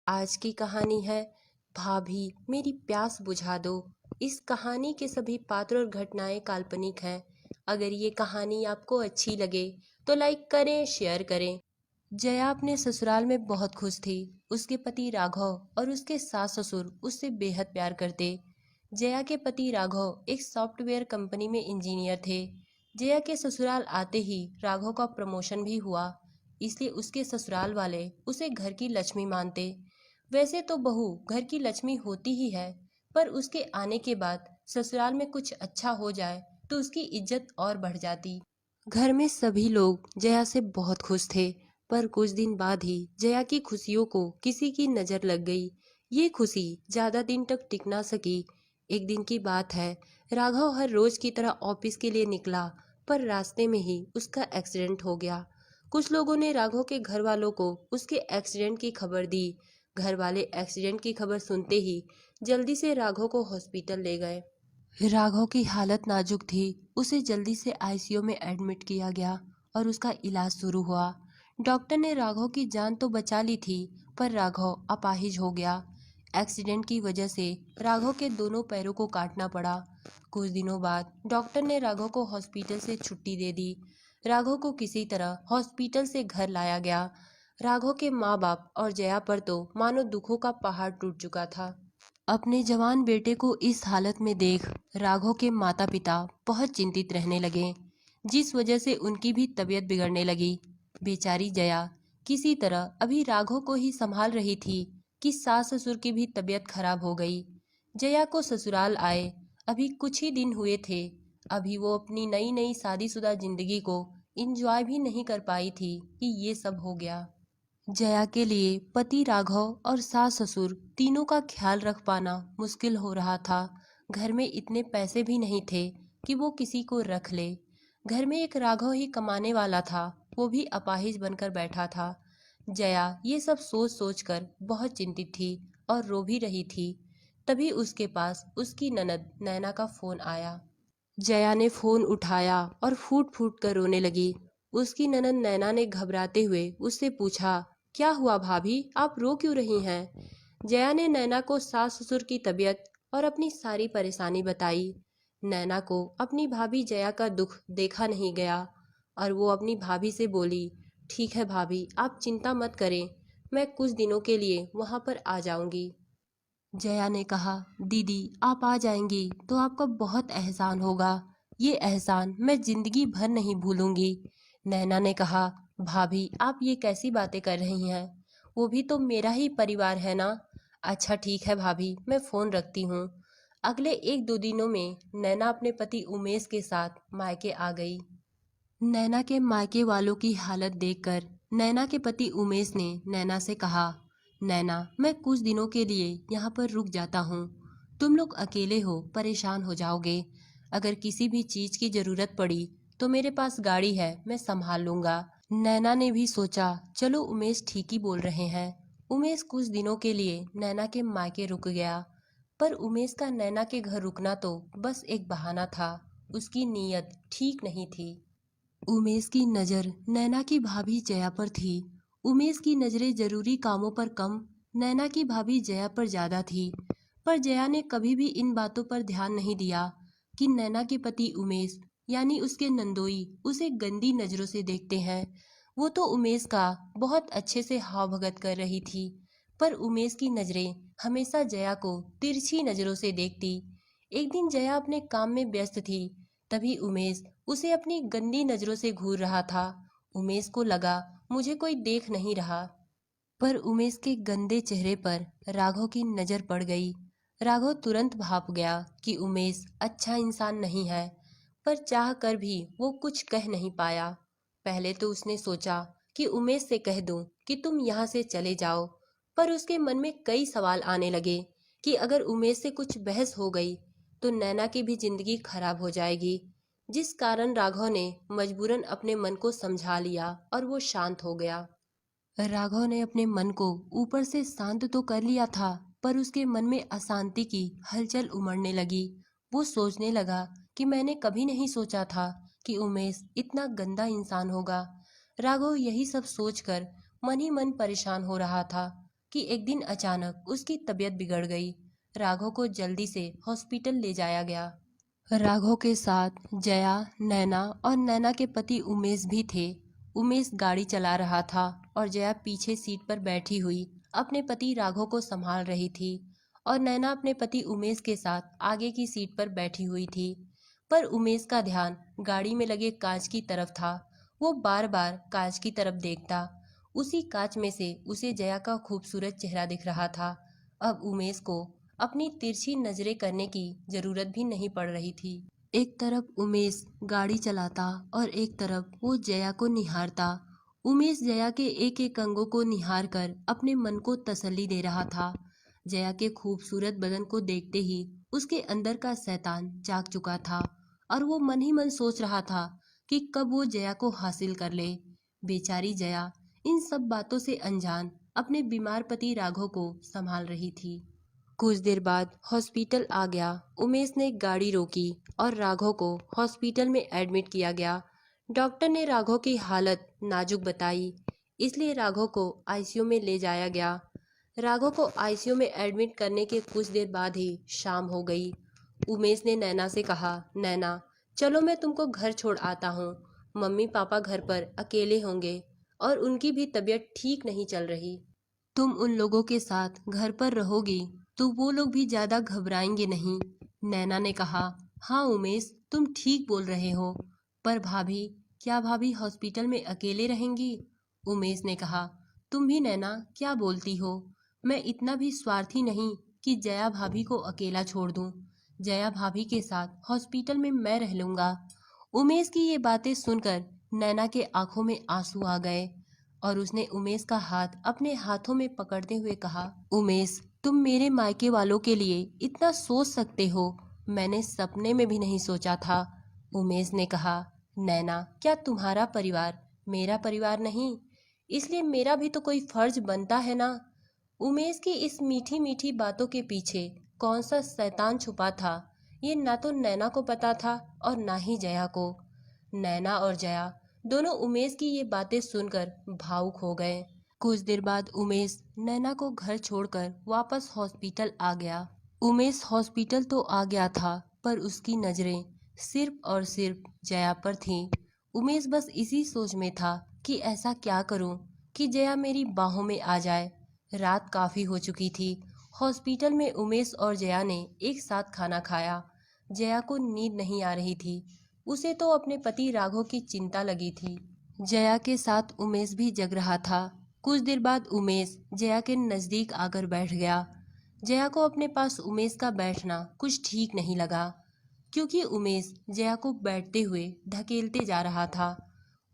आज की कहानी है भाभी मेरी प्यास बुझा दो। इस कहानी के सभी पात्र और घटनाएं काल्पनिक हैं। अगर ये कहानी आपको अच्छी लगे तो लाइक करें, शेयर करें। जया अपने ससुराल में बहुत खुश थी। उसके पति राघव और उसके सास ससुर उससे बेहद प्यार करते। जया के पति राघव एक सॉफ्टवेयर कंपनी में इंजीनियर थे। जया के ससुराल आते ही राघव का प्रमोशन भी हुआ, इसलिए उसके ससुराल वाले उसे घर की लक्ष्मी मानते। वैसे तो बहू घर की लक्ष्मी होती ही है, पर उसके आने के बाद ससुराल में कुछ अच्छा हो जाए तो उसकी इज्जत और बढ़ जाती। घर में सभी लोग जया से बहुत खुश थे, पर कुछ दिन बाद ही जया की खुशियों को किसी की नजर लग गई। ये खुशी ज्यादा दिन तक टिक ना सकी। एक दिन की बात है, राघव हर रोज की तरह ऑफिस के लिए निकला, पर रास्ते में ही उसका एक्सीडेंट हो गया। कुछ लोगों ने राघव के घर वालों को उसके एक्सीडेंट की खबर दी। घर वाले एक्सीडेंट की खबर सुनते ही जल्दी से राघव को हॉस्पिटल ले गए। राघव की हालत नाजुक थी। उसे जल्दी से आईसीयू में एडमिट किया गया और उसका इलाज शुरू हुआ। डॉक्टर ने राघव की जान तो बचा ली थी, पर राघव अपाहिज हो गया। एक्सीडेंट की वजह से राघव के दोनों पैरों को काटना पड़ा। कुछ दिनों बाद डॉक्टर ने राघव को हॉस्पिटल से छुट्टी दे दी। राघव को किसी तरह हॉस्पिटल से घर लाया गया। राघव के माँ बाप और जया पर तो मानो दुखों का पहाड़ टूट चुका था। अपने जवान बेटे को इस हालत में देख राघव के माता पिता बहुत चिंतित रहने लगे, जिस वजह से उनकी भी तबीयत बिगड़ने लगी। बेचारी जया किसी तरह अभी राघव को ही संभाल रही थी कि सास ससुर की भी तबीयत खराब हो गई। जया को ससुराल आए अभी कुछ ही दिन हुए थे। अभी वो अपनी नई नई शादीशुदा जिंदगी को इंजॉय भी नहीं कर पाई थी कि ये सब हो गया। जया के लिए पति राघव और सास ससुर तीनों का ख्याल रख पाना मुश्किल हो रहा था। घर में इतने पैसे भी नहीं थे कि वो किसी को रख ले। घर में एक राघव ही कमाने वाला था, वो भी अपाहिज बनकर बैठा था। जया ये सब सोच सोच कर बहुत चिंतित थी और रो भी रही थी। तभी उसके पास उसकी ननद नैना का फोन आया। जया ने फोन उठाया और फूट फूट कर रोने लगी। उसकी ननद नैना ने घबराते हुए उससे पूछा, क्या हुआ भाभी, आप रो क्यों रही हैं? जया ने नैना को सास ससुर की तबीयत और अपनी सारी परेशानी बताई। नैना को अपनी भाभी जया का दुख देखा नहीं गया और वो अपनी भाभी से बोली, ठीक है भाभी, आप चिंता मत करें, मैं कुछ दिनों के लिए वहां पर आ जाऊंगी। जया ने कहा, दीदी आप आ जाएंगी तो आपका बहुत एहसान होगा। ये एहसान मैं जिंदगी भर नहीं भूलूंगी। नैना ने कहा, भाभी आप ये कैसी बातें कर रही हैं? वो भी तो मेरा ही परिवार है ना। अच्छा ठीक है भाभी, मैं फोन रखती हूँ। अगले एक दो दिनों में नैना अपने पति उमेश के साथ मायके आ गई। नैना के मायके वालों की हालत देखकर नैना के पति उमेश ने नैना से कहा, नैना मैं कुछ दिनों के लिए यहाँ पर रुक जाता हूँ। तुम लोग अकेले हो, परेशान हो जाओगे। अगर किसी भी चीज की जरूरत पड़ी तो मेरे पास गाड़ी है, मैं संभाल लूंगा। नैना ने भी सोचा, चलो उमेश ठीक ही बोल रहे हैं। उमेश कुछ दिनों के लिए नैना के मायके रुक गया, पर उमेश का नैना के घर रुकना तो बस एक बहाना था। उसकी नीयत ठीक नहीं थी। उमेश की नजर नैना की भाभी जया पर थी। उमेश की नजरें जरूरी कामों पर कम, नैना की भाभी जया पर ज्यादा थी। पर जया ने कभी भी इन बातों पर ध्यान नहीं दिया कि नैना के पति उमेश यानी उसके नंदोई उसे गंदी नजरों से देखते हैं। वो तो उमेश का बहुत अच्छे से हाव भगत कर रही थी, पर उमेश की नजरें हमेशा जया को तिरछी नजरों से देखती। एक दिन जया अपने काम में व्यस्त थी, तभी उमेश उसे अपनी गंदी नजरों से घूर रहा था। उमेश को लगा मुझे कोई देख नहीं रहा, पर उमेश के गंदे चेहरे पर राघव की नजर पड़ गई। राघव तुरंत भाप गया कि उमेश अच्छा इंसान नहीं है, पर चाह कर भी वो कुछ कह नहीं पाया। पहले तो उसने सोचा कि उमेश से कह दूं कि तुम यहाँ से चले जाओ, पर उसके मन में कई सवाल आने लगे कि अगर उमेश से कुछ बहस हो गई तो नैना की भी जिंदगी खराब हो जाएगी। जिस कारण राघव ने मजबूरन अपने मन को समझा लिया और वो शांत हो गया। राघव ने अपने मन को ऊपर से शांत तो कर लिया था, पर उसके मन में अशांति की हलचल उमड़ने लगी। वो सोचने लगा कि मैंने कभी नहीं सोचा था कि उमेश इतना गंदा इंसान होगा। राघव यही सब सोचकर मन ही मन परेशान हो रहा था। कि एक दिन अचानक उसकी तबीयत बिगड़ गई। राघव को जल्दी से हॉस्पिटल ले जाया गया। राघव के साथ जया, नैना और नैना के पति उमेश भी थे। उमेश गाड़ी चला रहा था और जया पीछे सीट पर बैठी हुई अपने पति राघव को संभाल रही थी और नैना अपने पति उमेश के साथ आगे की सीट पर बैठी हुई थी। पर उमेश का ध्यान गाड़ी में लगे कांच की तरफ था। वो बार बार कांच की तरफ देखता। उसी कांच में से उसे जया का खूबसूरत चेहरा दिख रहा था। अब उमेश को अपनी तिरछी नजरें करने की जरूरत भी नहीं पड़ रही थी। एक तरफ उमेश गाड़ी चलाता और एक तरफ वो जया को निहारता। उमेश जया के एक एक अंगों को निहार कर अपने मन को तसल्ली दे रहा था। जया के खूबसूरत बदन को देखते ही उसके अंदर का शैतान जाग चुका था और वो मन ही मन सोच रहा था कि कब वो जया को हासिल कर ले। बेचारी जया इन सब बातों से अनजान अपने बीमार पति राघव को संभाल रही थी। कुछ देर बाद हॉस्पिटल आ गया। उमेश ने गाड़ी रोकी और राघव को हॉस्पिटल में एडमिट किया गया। डॉक्टर ने राघव की हालत नाजुक बताई, इसलिए राघव को आईसीयू में ले जाया गया। राघव को आईसीयू में एडमिट करने के कुछ देर बाद ही शाम हो गई। उमेश ने नैना से कहा, नैना चलो मैं तुमको घर छोड़ आता हूँ। मम्मी पापा घर पर अकेले होंगे और उनकी भी तबीयत ठीक नहीं चल रही। तुम उन लोगों के साथ घर पर रहोगी तो वो लोग भी ज्यादा घबराएंगे नहीं। नैना ने कहा, हाँ उमेश तुम ठीक बोल रहे हो, पर भाभी, क्या भाभी हॉस्पिटल में अकेले रहेंगी? उमेश ने कहा, तुम भी नैना क्या बोलती हो? मैं इतना भी स्वार्थी नहीं कि जया भाभी को अकेला छोड़ दूं। जया भाभी के साथ हॉस्पिटल में मैं रह लूंगा। उमेश की ये बातें सुनकर नैना के आंखों में आंसू आ गए और उसने उमेश का हाथ अपने हाथों में पकड़ते हुए कहा, उमेश तुम मेरे मायके वालों के लिए इतना सोच सकते हो, मैंने सपने में भी नहीं सोचा था। उमेश ने कहा, नैना क्या तुम्हारा परिवार मेरा परिवार नहीं? इसलिए मेरा भी तो कोई फर्ज बनता है ना। उमेश की इस मीठी मीठी बातों के पीछे कौन सा शैतान छुपा था, ये ना तो नैना को पता था और ना ही जया को। नैना और जया दोनों उमेश की ये बातें सुनकर भावुक हो गए। कुछ देर बाद उमेश नैना को घर छोड़कर वापस हॉस्पिटल आ गया। उमेश हॉस्पिटल तो आ गया था पर उसकी नजरें सिर्फ और सिर्फ जया पर थीं। उमेश बस इसी सोच में था कि ऐसा क्या करूं कि जया मेरी बाहों में आ जाए। रात काफी हो चुकी थी। हॉस्पिटल में उमेश और जया ने एक साथ खाना खाया। जया को नींद नहीं आ रही थी। उसे तो अपने पति राघव की चिंता लगी थी। जया के साथ उमेश भी जग रहा था। कुछ देर बाद उमेश जया के नजदीक आकर बैठ गया। जया को अपने पास उमेश का बैठना कुछ ठीक नहीं लगा, क्योंकि उमेश जया को बैठते हुए धकेलते जा रहा था।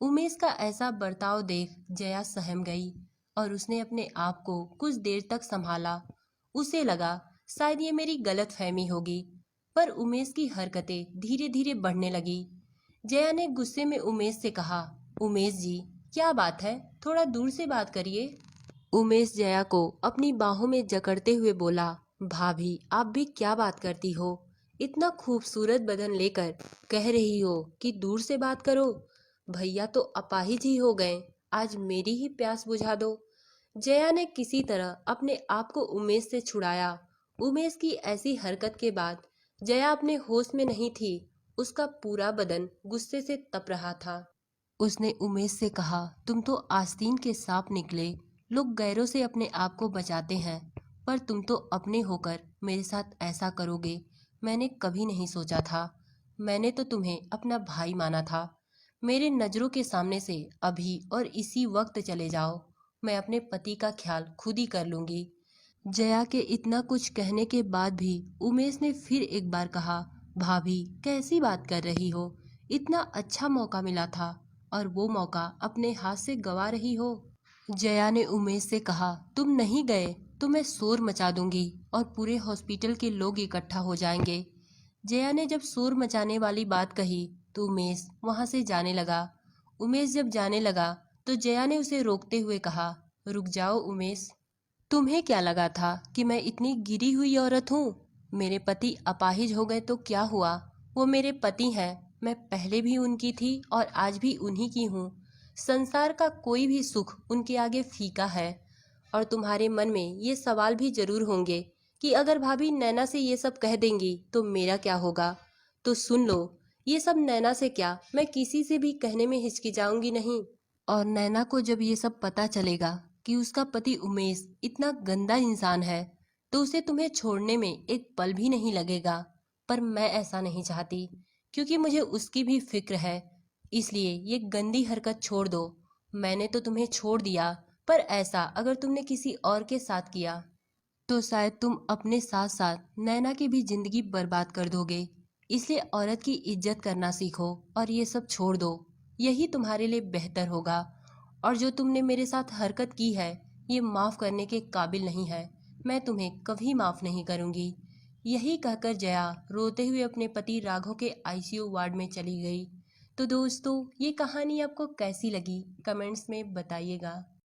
उमेश का ऐसा बर्ताव देख जया सहम गई और उसने अपने आप को कुछ देर तक संभाला। उसे लगा शायद ये मेरी गलत फहमी होगी, पर उमेश की हरकतें धीरे धीरे बढ़ने लगी। जया ने गुस्से में उमेश से कहा, उमेश जी क्या बात है, थोड़ा दूर से बात करिए। उमेश जया को अपनी बाहों में जकड़ते हुए बोला, भाभी आप भी क्या बात करती हो? इतना खूबसूरत बदन लेकर कह रही हो कि दूर से बात करो। भैया तो अपाहिज ही हो गए, आज मेरी ही प्यास बुझा दो। जया ने किसी तरह अपने आप को उमेश से छुड़ाया। उमेश की ऐसी हरकत के बाद जया अपने होश में नहीं थी। उसका पूरा बदन गुस्से से तप रहा था। उसने उमेश से कहा, तुम तो आस्तीन के सांप निकले। लोग गैरों से अपने आप को बचाते हैं, पर तुम तो अपने होकर मेरे साथ ऐसा करोगे, मैंने कभी नहीं सोचा था। मैंने तो तुम्हें अपना भाई माना था। मेरे नजरों के सामने से अभी और इसी वक्त चले जाओ, मैं अपने पति का ख्याल खुद ही कर लूंगी। जया के इतना कुछ कहने के बाद भी उमेश ने फिर एक बार कहा, भाभी कैसी बात कर रही हो? इतना अच्छा मौका मिला था और वो मौका अपने हाथ से गवा रही हो। जया ने उमेश से कहा, तुम नहीं गए तो मैं शोर मचा दूंगी और पूरे हॉस्पिटल के लोग इकट्ठा हो जाएंगे। जया ने जब शोर मचाने वाली बात कही तो उमेश वहां से जाने लगा। उमेश जब जाने लगा तो जया ने उसे रोकते हुए कहा, रुक जाओ उमेश, तुम्हें क्या लगा था कि मैं इतनी गिरी हुई औरत हूँ? मेरे पति अपाहिज हो गए तो क्या हुआ? वो मेरे पति हैं, मैं पहले भी उनकी थी और आज भी उन्हीं की हूँ। संसार का कोई भी सुख उनके आगे फीका है। और तुम्हारे मन में ये सवाल भी जरूर होंगे कि अगर भाभी नैना से ये सब कह देंगी तो मेरा क्या होगा। तो सुन लो, ये सब नैना से क्या, मैं किसी से भी कहने में हिचकिचाऊंगी नहीं। और नैना को जब ये सब पता चलेगा कि उसका पति उमेश इतना गंदा इंसान है, तो उसे तुम्हें छोड़ने में एक पल भी नहीं लगेगा। पर मैं ऐसा नहीं चाहती, क्योंकि मुझे उसकी भी फिक्र है। इसलिए ये गंदी हरकत छोड़ दो। मैंने तो तुम्हें छोड़ दिया, पर ऐसा अगर तुमने किसी और के साथ किया तो शायद तुम अपने साथ साथ नैना की भी जिंदगी बर्बाद कर दोगे। इसलिए औरत की इज्जत करना सीखो और ये सब छोड़ दो। यही तुम्हारे लिए बेहतर होगा। और जो तुमने मेरे साथ हरकत की है, ये माफ करने के काबिल नहीं है। मैं तुम्हें कभी माफ नहीं करूंगी। यही कहकर जया रोते हुए अपने पति राघव के आईसीयू वार्ड में चली गई। तो दोस्तों, ये कहानी आपको कैसी लगी कमेंट्स में बताइएगा।